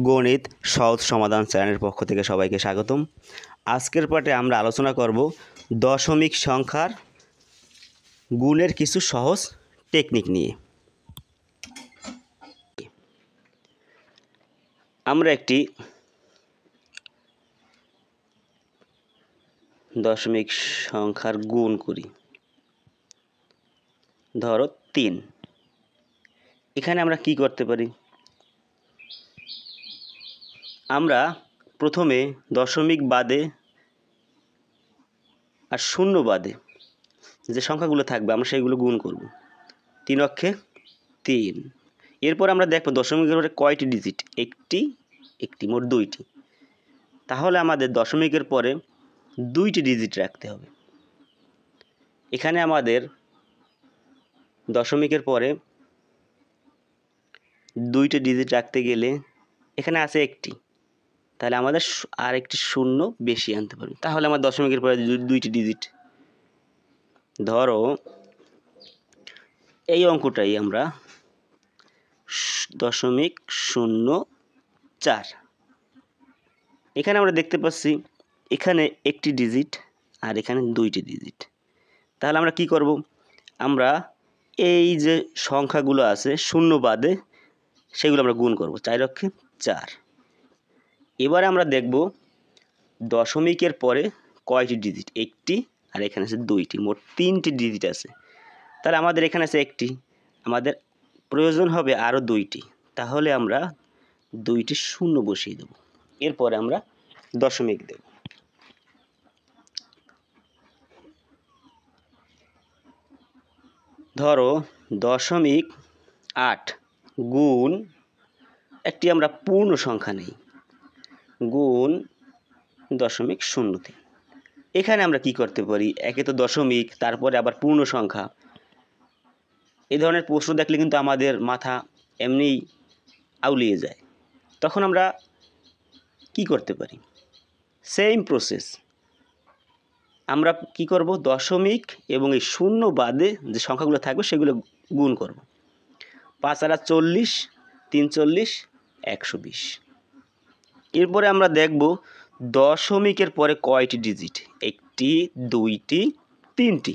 গণিত সহজ সমাধান চ্যানেলের পক্ষ থেকে সবাইকে স্বাগতম। আজকের পাঠে আমরা আলোচনা করব দশমিক সংখ্যার গুণের কিছু সহজ টেকনিক নিয়ে। আমরা একটি দশমিক সংখ্যার গুণ করি, ধরো 3। এখানে আমরা কি করতে পারি? আমরা প্রথমে দশমিক বাদে আর শূন্য বাদে যে সংখ্যাগুলো থাকবে আমরা সেগুলো গুণ করব। 3 অক্ষে 3। এরপর আমরা দেখব দশমিকের পরে কয়টি ডিজিট, একটি মোট 2টি। তাহলে আমাদের দশমিকের পরে 2টি ডিজিট রাখতে হবে। এখানে আমাদের দশমিকের পরে 2টি ডিজিট রাখতে গেলে এখানে আছে একটি, তাহলে আমাদের আর একটি শূন্য বেশি আনতে পারবে। তাহলে আমার দশমিকের পরে 2টি ডিজিট, ধরো এই অঙ্কটাই আমরা 0.04। এখানে আমরা দেখতে পাচ্ছি এখানে একটি ডিজিট আর এখানে 2টি ডিজিট। তাহলে আমরা কি করব? আমরা এই যে সংখ্যাগুলো আছে শূন্য বাদে সেগুলো আমরা গুণ করব। 4 অক্ষে 4। এবারে আমরা দেখব দশমিকের পরে কয়টি ডিজিট, একটি আর এখানে আছে 2টি, মোট 3টি ডিজিট আছে। তাহলে আমাদের এখানে আছে একটি, আমাদের প্রয়োজন হবে আরও 2টি। তাহলে আমরা 2টি শূন্য বসিয়ে দেব। এরপরে আমরা দশমিক দেব। ধরো 0.8 গুণ একটি আমরা পূর্ণ সংখ্যা নেই, গুণ 0.03। এখানে আমরা কি করতে পারি? একে তো দশমিক, তারপরে আবার পূর্ণ সংখ্যা। এই ধরনের প্রশ্ন দেখলে কিন্তু আমাদের মাথা এমনিই আউলিয়ে যায়। তখন আমরা কি করতে পারি? Same process. আমরা কি করব? দশমিক এবং এই শূন্য বাদে যে সংখ্যাগুলো থাকবে সেগুলো গুণ করব। 5 আর 40, 3 40, 120। এরপরে আমরা দেখব দশমিকের পরে কয়টি ডিজিট, একটি, 2টি, 3টি।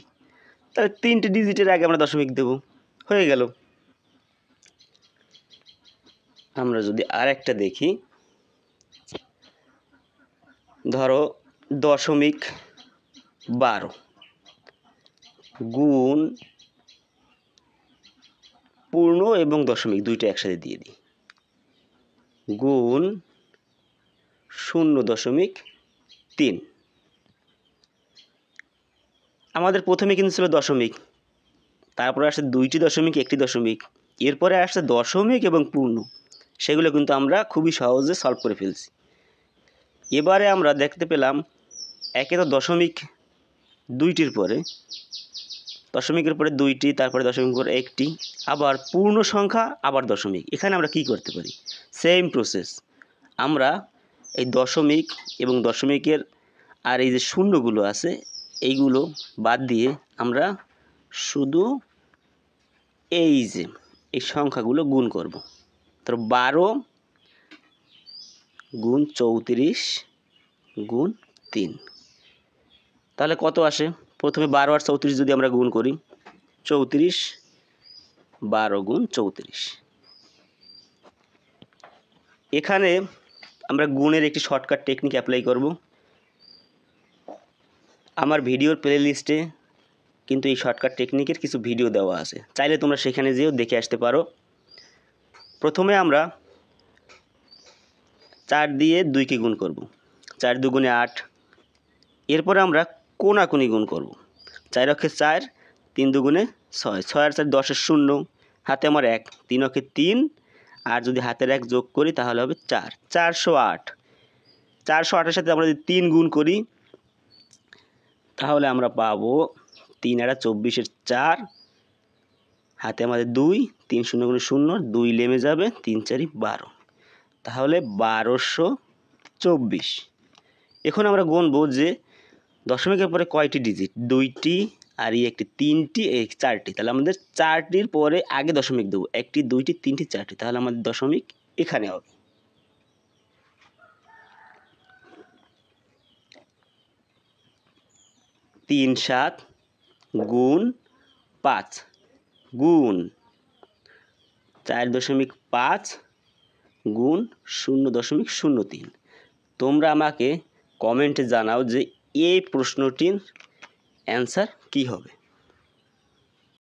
তাহলে 3টি ডিজিটের আগে আমরা দশমিক দেব, হয়ে গেল। আমরা যদি আরেকটা দেখি, ধরো 0.12 গুণ পূর্ণ এবং দশমিক দুইটা একসাথে দিয়ে দিই, গুণ 0.3। আমাদের প্রথমে কিন্তু ছিল দশমিক, তারপরে আসছে 2টি দশমিক, একটি দশমিক, এরপরে আসছে দশমিক এবং পূর্ণ। সেগুলো কিন্তু আমরা খুবই সহজে সলভ করে ফেলছি। এবারে আমরা দেখতে পেলাম একে তো দশমিক 2টির পরে, দশমিকের পরে 2টি, তারপরে দশমিকের পরে একটি, আবার পূর্ণ সংখ্যা, আবার দশমিক। এখানে আমরা কি করতে পারি? Same process. আমরা এই দশমিক এবং দশমিকের আর এই যে শূন্যগুলো আছে এইগুলো বাদ দিয়ে আমরা শুধু এই যে এই সংখ্যাগুলো গুণ করব। তো 12 গুণ 34 গুণ 3। তাহলে কত আসে? প্রথমে 12 আর 34 যদি আমরা গুণ করি, 34, 12 গুণ 34। এখানে আমরা গুণের একটি শর্টকাট টেকনিক অ্যাপ্লাই করব। আমার ভিডিওর প্লে লিস্টে কিন্তু এই শর্টকাট টেকনিকের কিছু ভিডিও দেওয়া আছে, চাইলে তোমরা সেখানে যেও দেখে আসতে পারো। প্রথমে আমরা 4 দিয়ে 2কে গুণ করব, 4 দুগুণে 8। এরপরে আমরা কোনাকুনি গুণ করব, 4 অক্ষে 4, 3 দুগুণে 6, 6 আর 4 10-এর 0, হাতে আমার 1, 3 অক্ষে 3, আর যদি হাতের 1 যোগ করি তাহলে হবে 4, 408। 408-এর সাথে আমরা যদি 3 গুণ করি তাহলে আমরা পাবো 3 আর 24-এর 4, হাতে আমাদের 2, 3 0 গুণে 0, 2 লেমে যাবে, 3 4 12, তাহলে 1224। এখন আমরা গুনবো যে দশমিকের পরে কয়টি ডিজিট, 2টি আর এই একটি, 3টি, এই 4টি। তাহলে আমাদের 4টির পরে আগে দশমিক দেবো, 1টি, 2টি, 3টি, 4টি। তাহলে আমাদের দশমিক এখানে হবে। 37 গুণ 5 গুণ 4.5 গুণ 0.03। তোমরা আমাকে কমেন্টে জানাও যে এই প্রশ্নটির অ্যান্সার কী হবে।